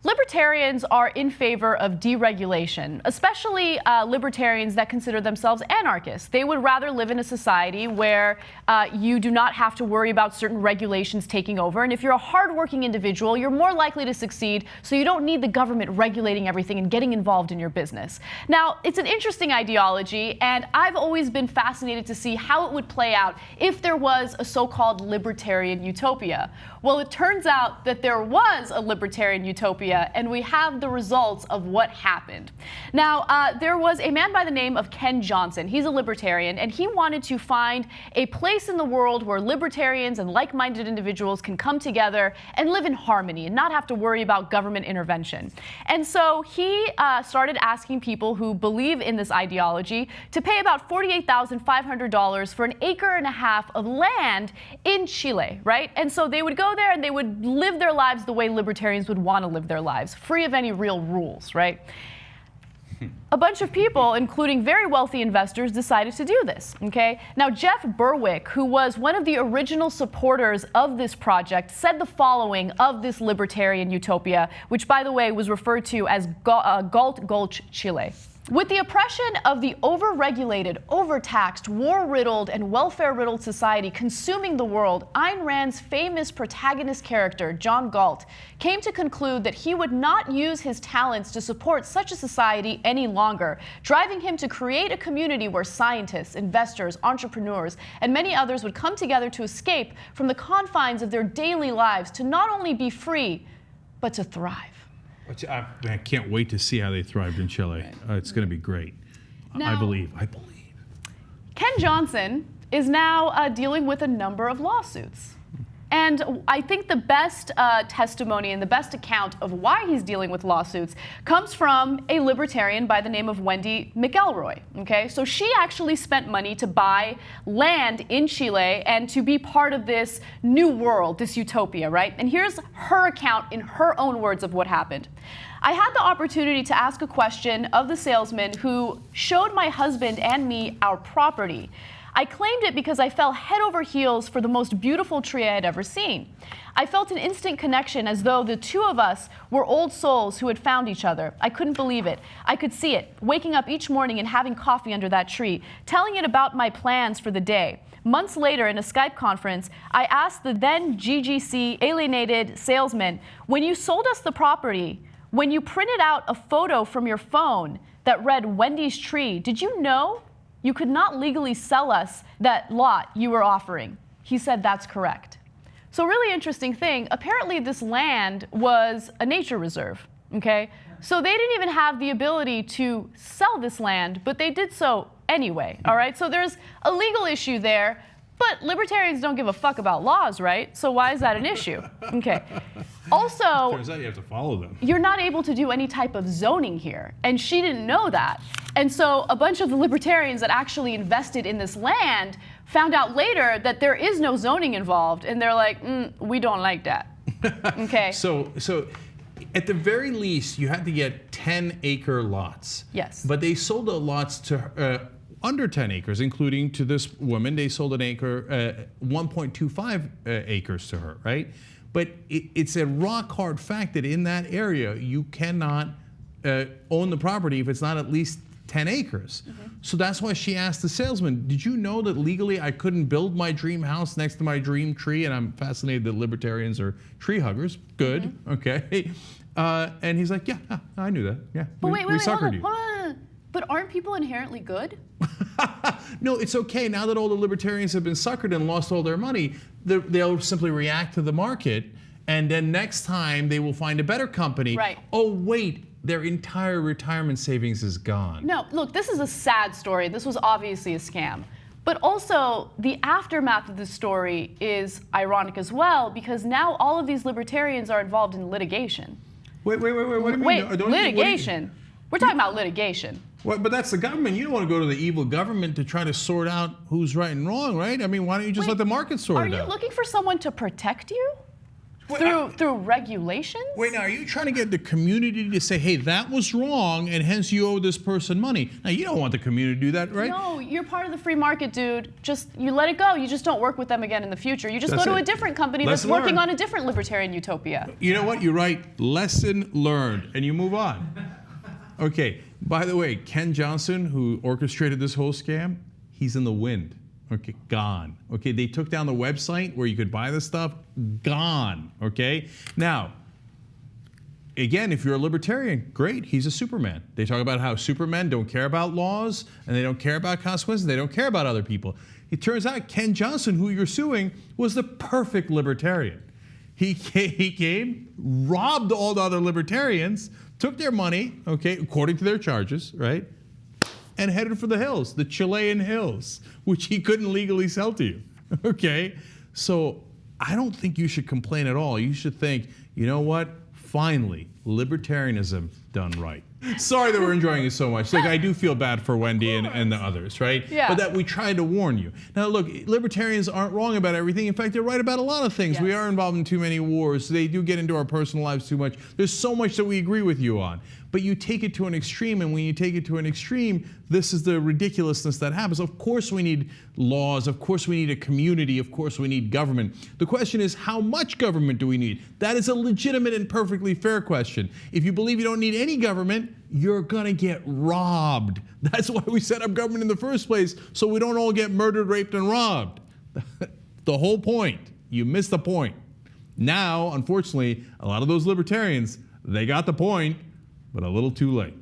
Libertarians are in favor of deregulation, especially libertarians that consider themselves anarchists. They would rather live in a society where you do not have to worry about certain regulations taking over. And if you're a hardworking individual, you're more likely to succeed, so you don't need the government regulating everything and getting involved in your business. Now, it's an interesting ideology, and I've always been fascinated to see how it would play out if there was a so-called libertarian utopia. Well, it turns out that there was a libertarian utopia, and we have the results of what happened. Now, there was a man by the name of Ken Johnson. He's a libertarian, and he wanted to find a place in the world where libertarians and like-minded individuals can come together and live in harmony and not have to worry about government intervention. And so he started asking people who believe in this ideology to pay about $48,500 for an acre and a half of land in Chile, right? And so they would go there and they would live their lives the way libertarians would want to live their lives, free of any real rules, right? A bunch of people, including very wealthy investors, decided to do this, okay? Now, Jeff Berwick, who was one of the original supporters of this project, said the following of this libertarian utopia, which, by the way, was referred to as Galt Gulch, Chile. With the oppression of the over-regulated, overtaxed, war-riddled, and welfare-riddled society consuming the world, Ayn Rand's famous protagonist character, John Galt, came to conclude that he would not use his talents to support such a society any longer, driving him to create a community where scientists, investors, entrepreneurs, and many others would come together to escape from the confines of their daily lives to not only be free, but to thrive. I can't wait to see how they thrived in Chile. It's going to be great. Now, I believe. Ken Johnson is now dealing with a number of lawsuits. And I think the best testimony and the best account of why he's dealing with lawsuits comes from a libertarian by the name of Wendy McElroy. Okay, so she actually spent money to buy land in Chile and to be part of this new world, this utopia, right? And here's her account in her own words of what happened. I had the opportunity to ask a question of the salesman who showed my husband and me our property. I claimed it because I fell head over heels for the most beautiful tree I had ever seen. I felt an instant connection as though the two of us were old souls who had found each other. I couldn't believe it. I could see it, waking up each morning and having coffee under that tree, telling it about my plans for the day. Months later, in a Skype conference, I asked the then GGC alienated salesman, when you sold us the property, when you printed out a photo from your phone that read Wendy's tree, did you know you could not legally sell us that lot you were offering? He said, that's correct. So really interesting thing, apparently this land was a nature reserve, okay? So they didn't even have the ability to sell this land, but they did so anyway, all right? So there's a legal issue there, but libertarians don't give a fuck about laws, right? So why is that an issue? Okay. Also, turns out you have to follow them. You're not able to do any type of zoning here, and she didn't know that. And so a bunch of the libertarians that actually invested in this land found out later that there is no zoning involved, and they're like, we don't like that. Okay. So at the very least, you had to get 10-acre lots. Yes. But they sold the lots to under 10 acres, including to this woman. They sold an acre, 1.25 acres to her, right? But it's a rock hard fact that in that area, you cannot own the property if it's not at least 10 acres. Mm-hmm. So that's why she asked the salesman, did you know that legally I couldn't build my dream house next to my dream tree? And I'm fascinated that libertarians are tree huggers. Good, mm-hmm. Okay. And he's like, yeah, I knew that. Yeah, but we suckered you. Hold on. But aren't people inherently good? No, it's okay. Now that all the libertarians have been suckered and lost all their money, they'll simply react to the market, and then next time they will find a better company. Right. Oh, wait, their entire retirement savings is gone. No, look, this is a sad story. This was obviously a scam. But also, the aftermath of this story is ironic as well, because now all of these libertarians are involved in litigation. Wait, what do you mean? Wait, litigation? We're talking about litigation. Well, but that's the government. You don't want to go to the evil government to try to sort out who's right and wrong, right? I mean, why don't you just let the market sort it out? Are you looking for someone to protect you? Through regulations? Wait, now, are you trying to get the community to say, hey, that was wrong, and hence you owe this person money? Now, you don't want the community to do that, right? No, you're part of the free market, dude. Just, you let it go. You just don't work with them again in the future. You just go to a different company that's working on a different libertarian utopia. You know what? You write, lesson learned, and you move on. Okay, by the way, Ken Johnson, who orchestrated this whole scam, he's in the wind. Okay, gone. Okay, they took down the website where you could buy this stuff. Gone. Okay, now, again, if you're a libertarian, great, he's a Superman. They talk about how Supermen don't care about laws and they don't care about consequences. They don't care about other people. It turns out Ken Johnson, who you're suing, was the perfect libertarian. He came, robbed all the other libertarians, took their money, okay, according to their charges, right? And headed for the hills, the Chilean hills, which he couldn't legally sell to you, okay? So I don't think you should complain at all. You should think, you know what? Finally, libertarianism done right. Sorry that we're enjoying it so much. Look, I do feel bad for Wendy and the others, right? Yeah. But that we tried to warn you. Now, look, libertarians aren't wrong about everything. In fact, they're right about a lot of things. Yes. We are involved in too many wars. They do get into our personal lives too much. There's so much that we agree with you on. But you take it to an extreme, and when you take it to an extreme, this is the ridiculousness that happens. Of course we need laws. Of course we need a community. Of course we need government. The question is, how much government do we need? That is a legitimate and perfectly fair question. If you believe you don't need any government, you're gonna get robbed. That's why we set up government in the first place, so we don't all get murdered, raped, and robbed. The whole point. You missed the point. Now, unfortunately, a lot of those libertarians, they got the point, but a little too late.